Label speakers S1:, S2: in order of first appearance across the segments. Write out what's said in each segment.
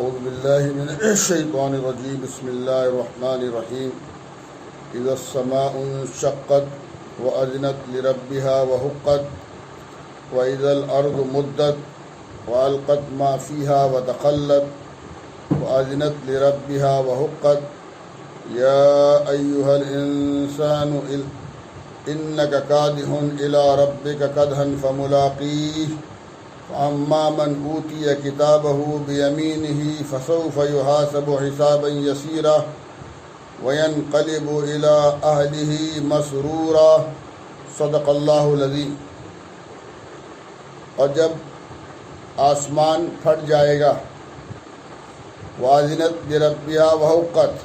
S1: اعوذ باللہ من الشیطان الرجیم بسم اللہ الرحمن الرحیم اذا السماء انشقت وأذنت لربها وحقت وإذا الأرض مدت وألقت ما فيها وتخلت وأذنت لربها وحقت يا أيها الإنسان إنك كادح إلى ربك كدحا فملاقيه فأما من أوتي كتابه بيمينه فسوف يحاسب حسابا يسيرا وينقلب إلى أهله مسرورا صدق اللہ العظیم۔ اور جب آسمان پھٹ جائے گا، وَأَذِنَتْ لِرَبِّهَا وَحُقَّتْ،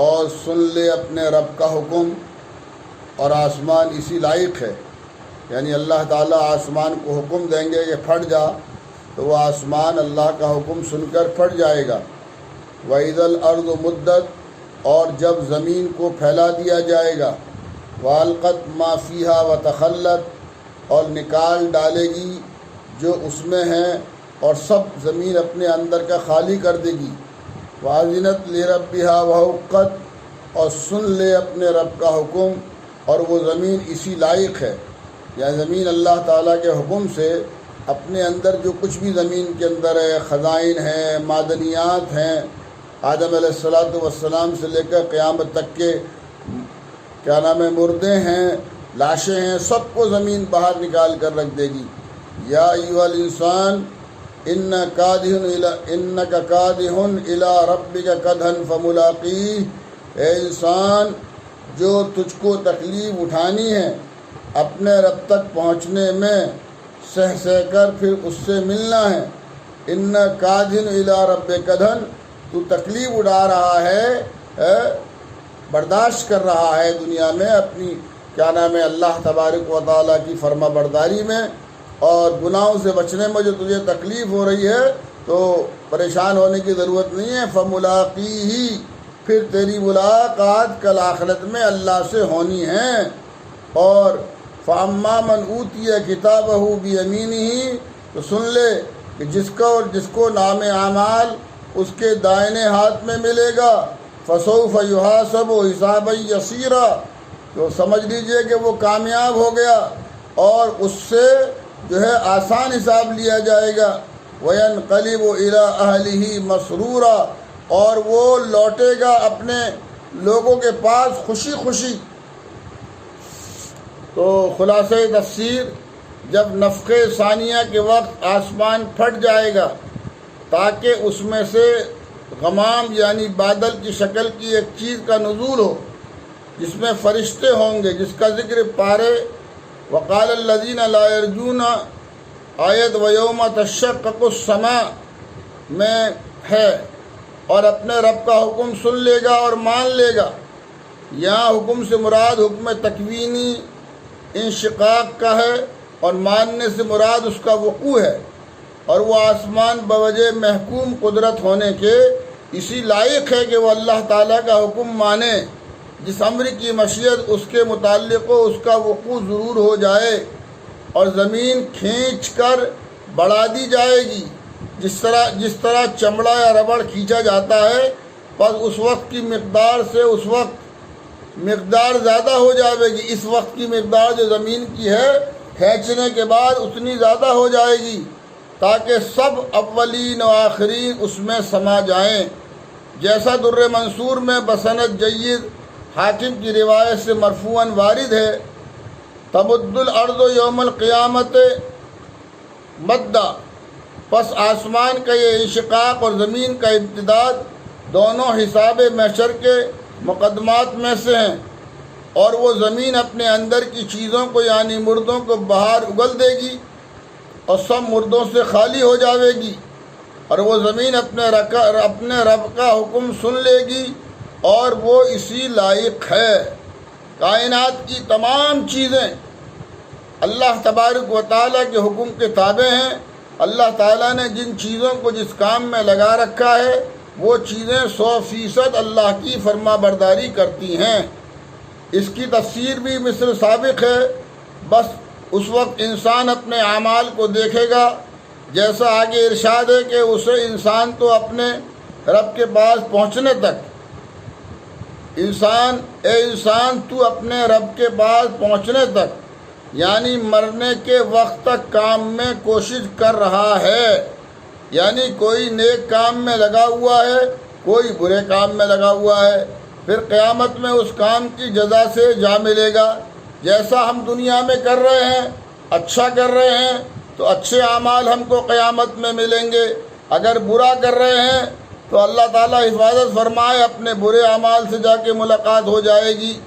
S1: اور سن لے اپنے رب کا حکم، اور آسمان اسی لائق ہے، یعنی اللہ تعالیٰ آسمان کو حکم دیں گے کہ پھٹ جا تو وہ آسمان اللہ کا حکم سن کر پھٹ جائے گا۔ وَإِذَا الْأَرْضُ مُدَّتْ، اور جب زمین کو پھیلا دیا جائے گا، وَأَلْقَتْ مَا فِيهَا وَتَخَلَّتْ، اور نکال ڈالے گی جو اس میں ہے اور سب زمین اپنے اندر کا خالی کر دے گی۔ وَأَذِنَتْ لِرَبِّهَا وَحُقَّتْ، اور سن لے اپنے رب کا حکم، اور وہ زمین اسی لائق ہے، یا زمین اللہ تعالیٰ کے حکم سے اپنے اندر جو کچھ بھی زمین کے اندر ہے، خزائن ہیں، معدنیات ہیں، آدم علیہ السلام سے لے کر قیامت تک کے مردے ہیں، لاشیں ہیں، سب کو زمین باہر نکال کر رکھ دے گی۔ یا ایھا الانسان انک کادح الی ربک کدحا فملاقیہ، اے انسان جو تجھ کو تکلیف اٹھانی ہے اپنے رب تک پہنچنے میں، سہ کر پھر اس سے ملنا ہے۔ انک کادح الی ربک کدحا، تو تکلیف اٹھا رہا ہے، برداشت کر رہا ہے دنیا میں اپنی اللہ تبارک و تعالیٰ کی فرما برداری میں، اور گناہوں سے بچنے میں جو تجھے تکلیف ہو رہی ہے تو پریشان ہونے کی ضرورت نہیں ہے۔ فملاقیہ، پھر تیری ملاقات کل آخرت میں اللہ سے ہونی ہے۔ اور فَأَمَّا مَنْ أُوتِيَ كِتَابَهُ بِيَمِينِهِ، تو سن لے کہ جس کو نام اعمال اس کے دائنے ہاتھ میں ملے گا، فَسَوْفَ يُحَاسَبُ حِسَابًا يَسِيرًا، تو سمجھ لیجئے کہ وہ کامیاب ہو گیا اور اس سے جو ہے آسان حساب لیا جائے گا۔ وَيَنْقَلِبُ إِلَىٰ أَهْلِهِ مَسْرُورًا، اور وہ لوٹے گا اپنے لوگوں کے پاس خوشی خوشی۔ تو خلاصہ تفسیر، جب نفخ ثانیہ کے وقت آسمان پھٹ جائے گا تاکہ اس میں سے غمام یعنی بادل کی شکل کی ایک چیز کا نزول ہو جس میں فرشتے ہوں گے، جس کا ذکر پارے وقال الذین لا یرجون آیت ویوم تشقق السماء میں ہے، اور اپنے رب کا حکم سن لے گا اور مان لے گا۔ یہاں حکم سے مراد حکم تکوینی انشقاق کا ہے، اور ماننے سے مراد اس کا وقوع ہے، اور وہ آسمان بوجہ محکوم قدرت ہونے کے اسی لائق ہے کہ وہ اللہ تعالیٰ کا حکم مانے۔ جس امر کی مشیت اس کے متعلق ہو اس کا وقوع ضرور ہو جائے، اور زمین کھینچ کر بڑھا دی جائے گی، جس طرح چمڑا یا ربڑ کھینچا جاتا ہے، پس اس وقت کی مقدار سے اس وقت مقدار زیادہ ہو جائے گی، اس وقت کی مقدار جو زمین کی ہے کھینچنے کے بعد اتنی زیادہ ہو جائے گی تاکہ سب اولین و آخرین اس میں سما جائیں۔ جیسا در منصور میں بسند جید حاکم کی روایت سے مرفوعاً وارد ہے، تمد الارض یوم القیامت مدا، پس آسمان کا یہ انشقاق اور زمین کا امتداد دونوں حساب محشر کے مقدمات میں سے ہیں، اور وہ زمین اپنے اندر کی چیزوں کو یعنی مردوں کو باہر اگل دے گی اور سب مردوں سے خالی ہو جاوے گی، اور وہ زمین اپنے رب کا حکم سن لے گی، اور وہ اسی لائق ہے۔ کائنات کی تمام چیزیں اللہ تبارک و تعالیٰ کے حکم کے تابع ہیں۔ اللہ تعالیٰ نے جن چیزوں کو جس کام میں لگا رکھا ہے وہ چیزیں 100% اللہ کی فرما برداری کرتی ہیں۔ اس کی تفسیر بھی مثل سابق ہے، بس اس وقت انسان اپنے اعمال کو دیکھے گا جیسا آگے ارشاد ہے کہ اسے انسان تو اپنے رب کے پاس پہنچنے تک انسان تو اپنے رب کے پاس پہنچنے تک یعنی مرنے کے وقت تک کام میں کوشش کر رہا ہے، یعنی کوئی نیک کام میں لگا ہوا ہے، کوئی برے کام میں لگا ہوا ہے، پھر قیامت میں اس کام کی جزا سے جا ملے گا۔ جیسا ہم دنیا میں کر رہے ہیں، اچھا کر رہے ہیں تو اچھے اعمال ہم کو قیامت میں ملیں گے، اگر برا کر رہے ہیں تو اللہ تعالیٰ حفاظت فرمائے اپنے برے اعمال سے جا کے ملاقات ہو جائے گی۔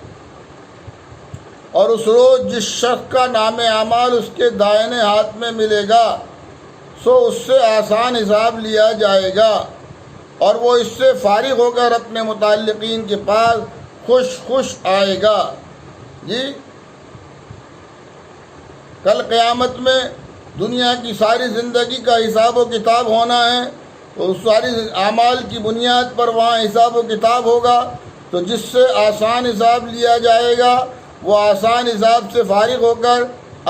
S1: اور اس روز جس شخص کا نام اعمال اس کے دائنے ہاتھ میں ملے گا سو اس سے آسان حساب لیا جائے گا اور وہ اس سے فارغ ہو کر اپنے متعلقین کے پاس خوش آئے گا۔ جی کل قیامت میں دنیا کی ساری زندگی کا حساب و کتاب ہونا ہے، تو اس ساری اعمال کی بنیاد پر وہاں حساب و کتاب ہوگا، تو جس سے آسان حساب لیا جائے گا وہ آسان حساب سے فارغ ہو کر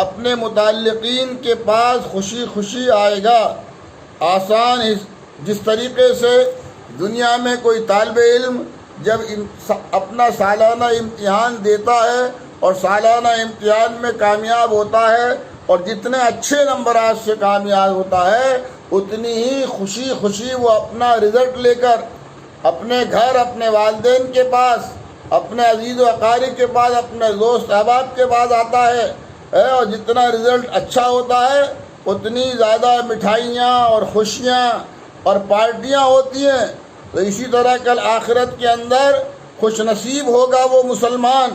S1: اپنے متعلقین کے پاس خوشی آئے گا۔ آسان جس طریقے سے دنیا میں کوئی طالب علم جب اپنا سالانہ امتحان دیتا ہے اور سالانہ امتحان میں کامیاب ہوتا ہے اور جتنے اچھے نمبرات سے کامیاب ہوتا ہے اتنی ہی خوشی وہ اپنا رزلٹ لے کر اپنے گھر، اپنے والدین کے پاس، اپنے عزیز و اقارب کے پاس، اپنے دوست احباب کے پاس آتا ہے، اور جتنا رزلٹ اچھا ہوتا ہے اتنی زیادہ مٹھائیاں اور خوشیاں اور پارٹیاں ہوتی ہیں۔ تو اسی طرح کل آخرت کے اندر خوش نصیب ہوگا وہ مسلمان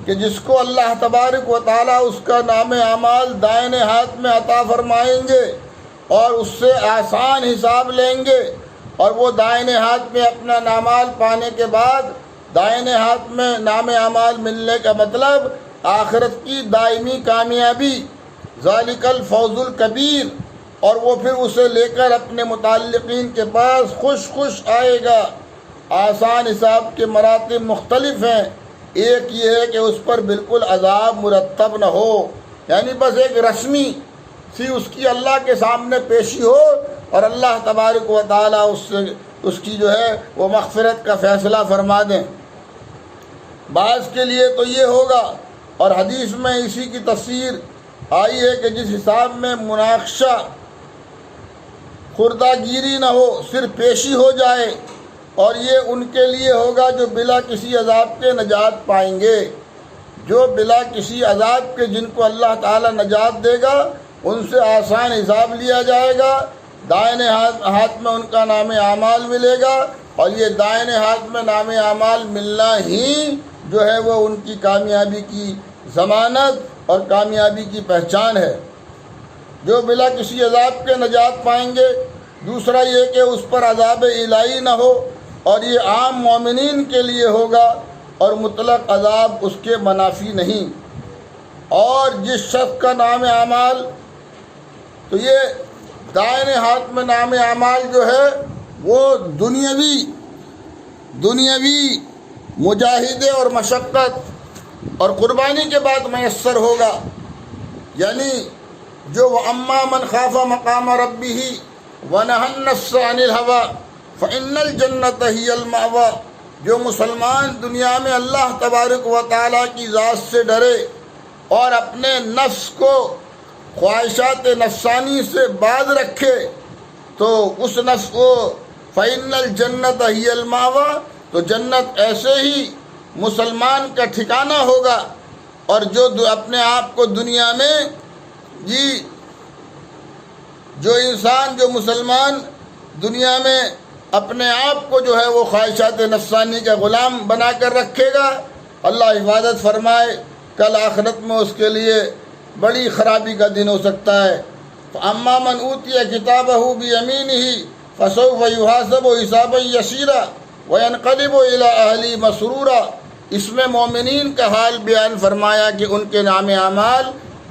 S1: کہ جس کو اللہ تبارک و تعالیٰ اس کا نام اعمال دائنے ہاتھ میں عطا فرمائیں گے اور اس سے آسان حساب لیں گے، اور وہ دائنے ہاتھ میں اپنا نامال پانے کے بعد دائنے ہاتھ میں نام اعمال ملنے کا مطلب آخرت کی دائمی کامیابی، ذالک الفوز الکبیر، اور وہ پھر اسے لے کر اپنے متعلقین کے پاس خوش آئے گا۔ آسان حساب کے مراتب مختلف ہیں، ایک یہ ہے کہ اس پر بالکل عذاب مرتب نہ ہو، یعنی بس ایک رسمی سی اس کی اللہ کے سامنے پیشی ہو اور اللہ تبارک و تعالیٰ اس کی جو ہے وہ مغفرت کا فیصلہ فرما دیں۔ بعض کے لیے تو یہ ہوگا، اور حدیث میں اسی کی تفسیر آئی ہے کہ جس حساب میں مناقشہ خوردہ گیری نہ ہو، صرف پیشی ہو جائے، اور یہ ان کے لیے ہوگا جو بلا کسی عذاب کے نجات پائیں گے، جو بلا کسی عذاب کے جن کو اللہ تعالیٰ نجات دے گا ان سے آسان حساب لیا جائے گا، دائنے ہاتھ میں ان کا نام اعمال ملے گا، اور یہ دائنے ہاتھ میں نام اعمال ملنا ہی جو ہے وہ ان کی کامیابی کی ضمانت اور کامیابی کی پہچان ہے۔ جو بلا کسی عذاب کے نجات پائیں گے، دوسرا یہ کہ اس پر عذاب الہی نہ ہو، اور یہ عام مومنین کے لیے ہوگا اور مطلق عذاب اس کے منافی نہیں۔ اور جس شخص کا نام اعمال، تو یہ دائنے ہاتھ میں نام اعمال جو ہے وہ دنیاوی مجاہدے اور مشقت اور قربانی کے بعد میسر ہوگا، یعنی جو وَأَمَّا مَنْ خَافَ مَقَامَ رَبِّهِ وَنَهَى النَّفْسَ عَنِ الْهَوَىٰ فَإِنَّ الْجَنَّةَ هِيَ الْمَأْوَىٰ، جو مسلمان دنیا میں اللہ تبارک و تعالیٰ کی ذات سے ڈرے اور اپنے نفس کو خواہشات نفسانی سے باز رکھے تو اس نفس کو فَإِنَّ الْجَنَّةَ هِيَ الْمَأْوَىٰ، تو جنت ایسے ہی مسلمان کا ٹھکانہ ہوگا۔ اور جو اپنے آپ کو دنیا میں جو مسلمان دنیا میں اپنے آپ کو جو ہے وہ خواہشات نفسانی کا غلام بنا کر رکھے گا، اللہ حفاظت فرمائے، کل آخرت میں اس کے لیے بڑی خرابی کا دن ہو سکتا ہے۔ فَأَمَّا مَنْ أُوتِيَ كِتَابَهُ بِيَمِينِهِ فَسَوْفَ يُحَاسَبُ حِسَابًا يَسِيرًا وَيَنْقَلِبُ إِلَىٰ أَهْلِهِ مَسْرُورًا، اس میں مومنین کا حال بیان فرمایا کہ ان کے نام اعمال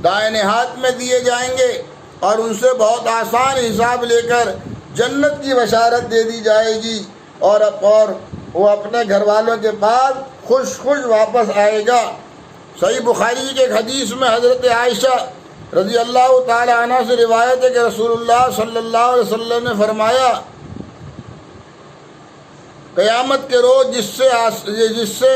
S1: دائنے ہاتھ میں دیے جائیں گے اور ان سے بہت آسان حساب لے کر جنت کی بشارت دے دی جائے گی، اور وہ اپنے گھر والوں کے پاس خوش واپس آئے گا۔ صحیح بخاری کی ایک حدیث میں حضرت عائشہ رضی اللہ تعالی عنہ سے روایت ہے کہ رسول اللہ صلی اللہ علیہ وسلم نے فرمایا قیامت کے روز جس سے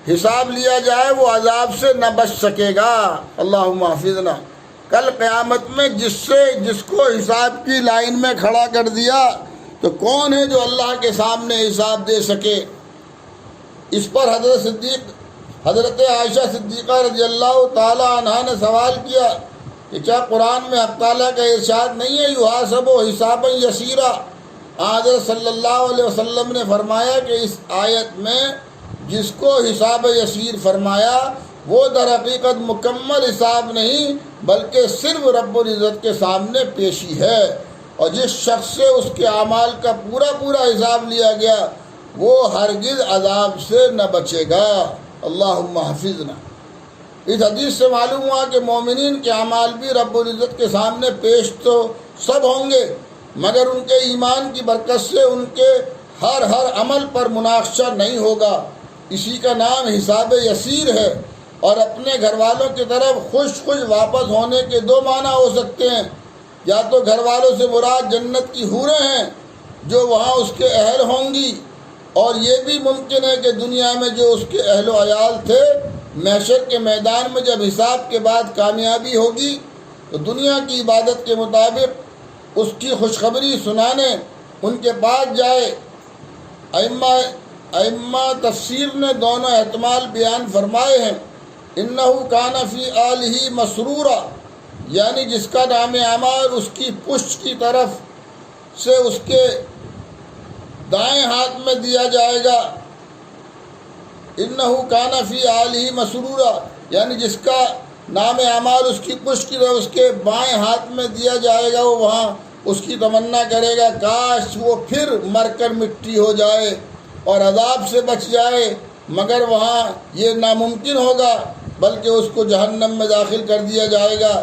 S1: حساب لیا جائے وہ عذاب سے نہ بچ سکے گا، اللہم حافظنا۔ کل قیامت میں جس کو حساب کی لائن میں کھڑا کر دیا تو کون ہے جو اللہ کے سامنے حساب دے سکے؟ اس پر حضرت عائشہ صدیقہ رضی اللہ تعالی عنہا نے سوال کیا کہ کیا قرآن میں حق تعالیٰ کا ارشاد نہیں ہے یحاسب حسابا یسیرا؟ حضرت صلی اللہ علیہ وسلم نے فرمایا کہ اس آیت میں جس کو حساب یسیر فرمایا وہ در حقیقت مکمل حساب نہیں بلکہ صرف رب العزت کے سامنے پیشی ہے، اور جس شخص سے اس کے اعمال کا پورا حساب لیا گیا وہ ہرگز عذاب سے نہ بچے گا، اللہم حافظنا۔ اس حدیث سے معلوم ہوا کہ مومنین کے اعمال بھی رب العزت کے سامنے پیش تو سب ہوں گے، مگر ان کے ایمان کی برکت سے ان کے ہر عمل پر مناقشہ نہیں ہوگا۔ اسی کا نام حساب یسیر ہے، اور اپنے گھر والوں کی طرف خوش واپس ہونے کے دو معنی ہو سکتے ہیں، یا تو گھر والوں سے مراد جنت کی حوریں ہیں جو وہاں اس کے اہل ہوں گی، اور یہ بھی ممکن ہے کہ دنیا میں جو اس کے اہل و عیال تھے محشر کے میدان میں جب حساب کے بعد کامیابی ہوگی تو دنیا کی عبادت کے مطابق اس کی خوشخبری سنانے ان کے پاس جائے۔ ائمہ تفسیر نے دونوں احتمال بیان فرمائے ہیں۔ انہ کان فی آلہ مسرورا، یعنی جس کا نام اعمال اس کی پشت کی طرف سے اس کے دائیں ہاتھ میں دیا جائے گا۔ انہ کان فی آلہ مسرورا، یعنی جس کا نام اعمال اس کی پشت کی طرف اس کے بائیں ہاتھ میں دیا جائے گا، وہ وہاں اس کی تمنا کرے گا کاش وہ پھر مر کر مٹی ہو جائے اور عذاب سے بچ جائے، مگر وہاں یہ ناممکن ہوگا بلکہ اس کو جہنم میں داخل کر دیا جائے گا۔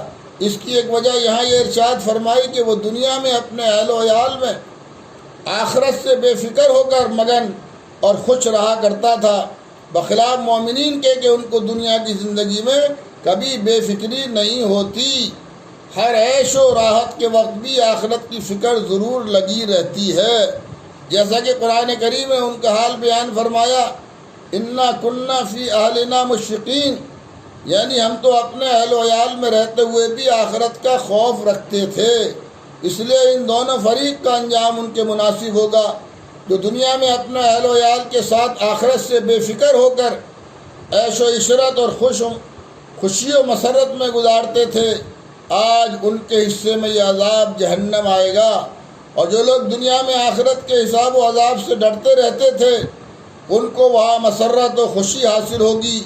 S1: اس کی ایک وجہ یہاں یہ ارشاد فرمائی کہ وہ دنیا میں اپنے اہل و عیال میں آخرت سے بے فکر ہو کر مگن اور خوش رہا کرتا تھا، بخلاف مومنین کے کہ ان کو دنیا کی زندگی میں کبھی بے فکری نہیں ہوتی، ہر عیش و راحت کے وقت بھی آخرت کی فکر ضرور لگی رہتی ہے۔ جیسا کہ قرآن کریم میں ان کا حال بیان فرمایا، انا کننا فی اہلنا مشفقین، یعنی ہم تو اپنے اہل و عیال میں رہتے ہوئے بھی آخرت کا خوف رکھتے تھے۔ اس لیے ان دونوں فریق کا انجام ان کے مناسب ہوگا جو دنیا میں اپنے اہل و عیال کے ساتھ آخرت سے بے فکر ہو کر عیش و عشرت اور خوشی و مسرت میں گزارتے تھے، آج ان کے حصے میں یہ عذاب جہنم آئے گا، اور جو لوگ دنیا میں آخرت کے حساب و عذاب سے ڈرتے رہتے تھے ان کو وہاں مسرت و خوشی حاصل ہوگی،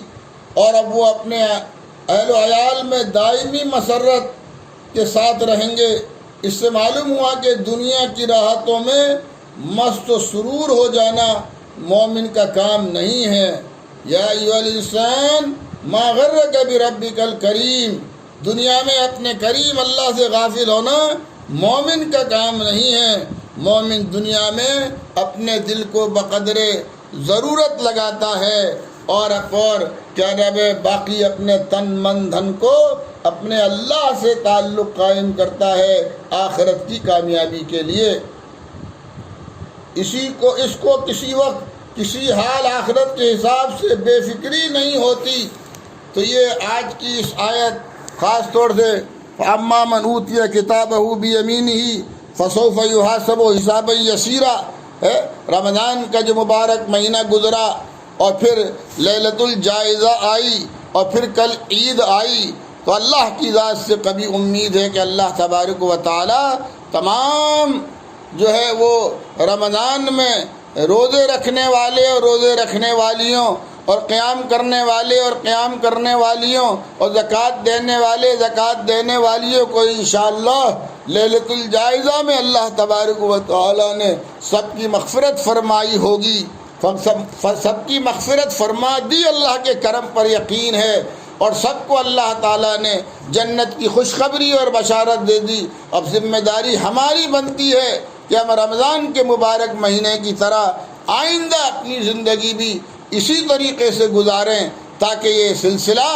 S1: اور اب وہ اپنے اہل و عیال میں دائمی مسرت کے ساتھ رہیں گے۔ اس سے معلوم ہوا کہ دنیا کی راحتوں میں مست و سرور ہو جانا مومن کا کام نہیں ہے۔ یا ایھا الانسان ما غرک بربک الکریم، دنیا میں اپنے کریم اللہ سے غافل ہونا مومن کا کام نہیں ہے۔ مومن دنیا میں اپنے دل کو بقدر ضرورت لگاتا ہے اور کیا نام ہے باقی اپنے تن من دھن کو اپنے اللہ سے تعلق قائم کرتا ہے آخرت کی کامیابی کے لیے۔ اس کو کسی وقت کسی حال آخرت کے حساب سے بے فکری نہیں ہوتی۔ تو یہ آج کی اس آیت خاص طور سے فَأَمَّا مَنْ أُوتِيَ كِتَابَهُ بِيَمِينِهِ فَسَوْفَ يُحَاسَبُ حِسَابًا يَسِيرًا، رمضان کا جو مبارک مہینہ گزرا اور پھر لیلۃ الجائزہ آئی اور پھر کل عید آئی، تو اللہ کی ذات سے کبھی امید ہے کہ اللہ تبارک و تعالی تمام جو ہے وہ رمضان میں روزے رکھنے والے اور روزے رکھنے والیوں اور قیام کرنے والے اور قیام کرنے والیوں اور زکوٰۃ دینے والے زکوٰۃ دینے والیوں کو انشاءاللہ لیلۃ الجائزہ میں اللہ تبارک و تعالی نے سب کی مغفرت فرمائی ہوگی، سب کی مغفرت فرما دی، اللہ کے کرم پر یقین ہے، اور سب کو اللہ تعالیٰ نے جنت کی خوشخبری اور بشارت دے دی۔ اب ذمہ داری ہماری بنتی ہے کہ ہم رمضان کے مبارک مہینے کی طرح آئندہ اپنی زندگی بھی اسی طریقے سے گزاریں تاکہ یہ سلسلہ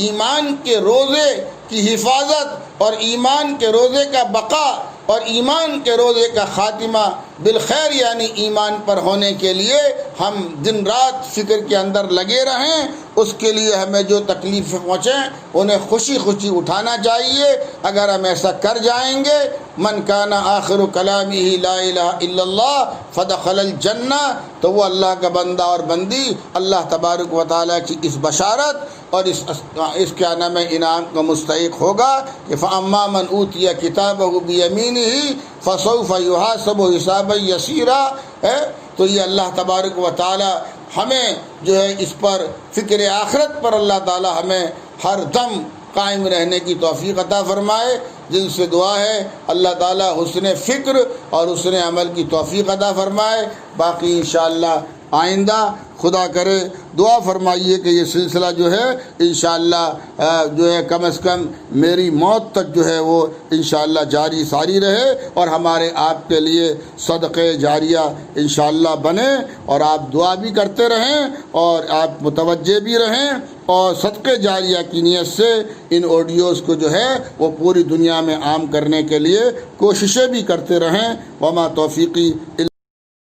S1: ایمان کے روزے کی حفاظت اور ایمان کے روزے کا بقا اور ایمان کے روزے کا خاتمہ بالخیر یعنی ایمان پر ہونے کے لیے ہم دن رات فکر کے اندر لگے رہیں. اس کے لیے ہمیں جو تکلیفیں پہنچیں انہیں خوشی خوشی اٹھانا چاہیے. اگر ہم ایسا کر جائیں گے من کان آخر کلامہ لا الہ الا اللہ فدخل الجنہ، تو وہ اللہ کا بندہ اور بندی اللہ تبارک و تعالیٰ کی اس بشارت اور اس کیا نام ہے انعام کا مستحق ہوگا کہ فَأَمَّا مَنْ أُوتِيَ كِتَابَهُ بِيَمِينِهِ فَسَوْفَ يُحَاسَبُ حِسَابًا يَسِيرًا. تو یہ اللہ تبارک و تعالیٰ ہمیں جو ہے اس پر فکر آخرت پر اللہ تعالیٰ ہمیں ہر دم قائم رہنے کی توفیق عطا فرمائے. جن سے دعا ہے اللہ تعالیٰ حسن فکر اور حسن عمل کی توفیق عطا فرمائے. باقی انشاءاللہ آئندہ خدا کرے دعا فرمائیے کہ یہ سلسلہ جو ہے انشاءاللہ جو ہے کم از کم میری موت تک جو ہے وہ انشاءاللہ جاری ساری رہے اور ہمارے آپ کے لیے صدقے جاریہ انشاءاللہ بنے. اور آپ دعا بھی کرتے رہیں اور آپ متوجہ بھی رہیں اور صدقے جاریہ کی نیت سے ان آڈیوز کو جو ہے وہ پوری دنیا میں عام کرنے کے لیے کوششیں بھی کرتے رہیں. وما توفیقی